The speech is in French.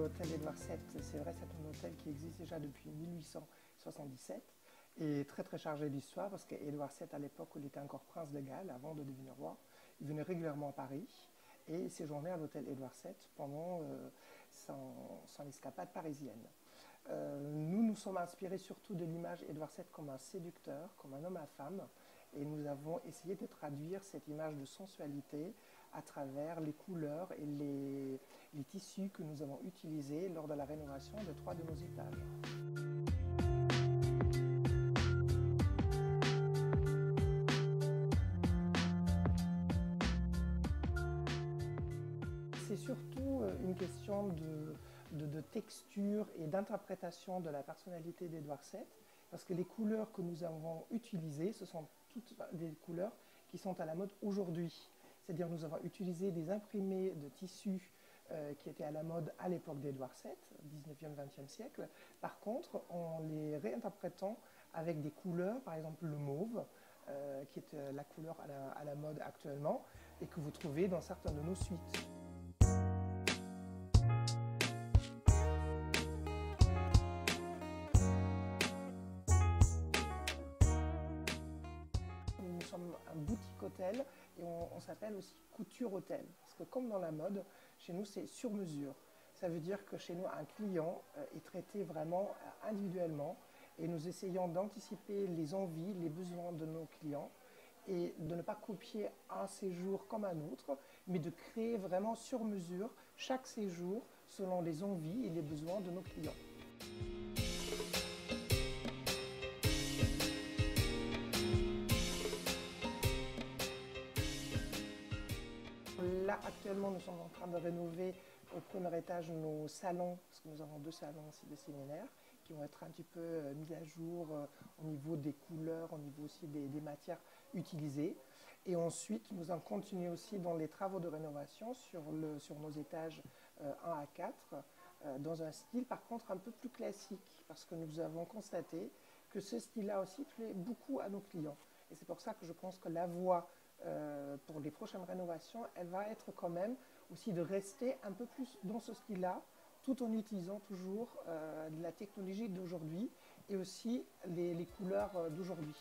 l'hôtel Édouard VII, c'est vrai, c'est un hôtel qui existe déjà depuis 1877 et très très chargé d'histoire parce qu'Édouard VII, à l'époque où il était encore prince de Galles, avant de devenir roi, il venait régulièrement à Paris et il séjournait à l'hôtel Édouard VII pendant son escapade parisienne. Nous nous sommes inspirés surtout de l'image Édouard VII comme un séducteur, comme un homme à femme, et nous avons essayé de traduire cette image de sensualité à travers les couleurs et les tissus que nous avons utilisés lors de la rénovation de 3 de nos étages. C'est surtout une question de texture et d'interprétation de la personnalité d'Édouard VII, parce que les couleurs que nous avons utilisées, ce sont toutes des couleurs qui sont à la mode aujourd'hui. C'est-à-dire nous avons utilisé des imprimés de tissus qui étaient à la mode à l'époque d'Édouard VII, 19e, 20e siècle. Par contre, en les réinterprétant avec des couleurs, par exemple le mauve, qui est la couleur à la mode actuellement, et que vous trouvez dans certaines de nos suites. Nous sommes un boutique hôtel et on s'appelle aussi couture hôtel. Parce que comme dans la mode, chez nous c'est sur mesure. Ça veut dire que chez nous un client est traité vraiment individuellement et nous essayons d'anticiper les envies, les besoins de nos clients et de ne pas copier un séjour comme un autre, mais de créer vraiment sur mesure chaque séjour selon les envies et les besoins de nos clients. Là, actuellement, nous sommes en train de rénover au premier étage nos salons, parce que nous avons 2 salons aussi de séminaire, qui vont être un petit peu mis à jour au niveau des couleurs, au niveau aussi des matières utilisées. Et ensuite, nous allons continuer aussi dans les travaux de rénovation sur nos étages 1 à 4, dans un style par contre un peu plus classique, parce que nous avons constaté que ce style-là aussi plaît beaucoup à nos clients. Et c'est pour ça que je pense que la voie pour les prochaines rénovations, elle va être quand même aussi de rester un peu plus dans ce style-là, tout en utilisant toujours la technologie d'aujourd'hui et aussi les couleurs d'aujourd'hui.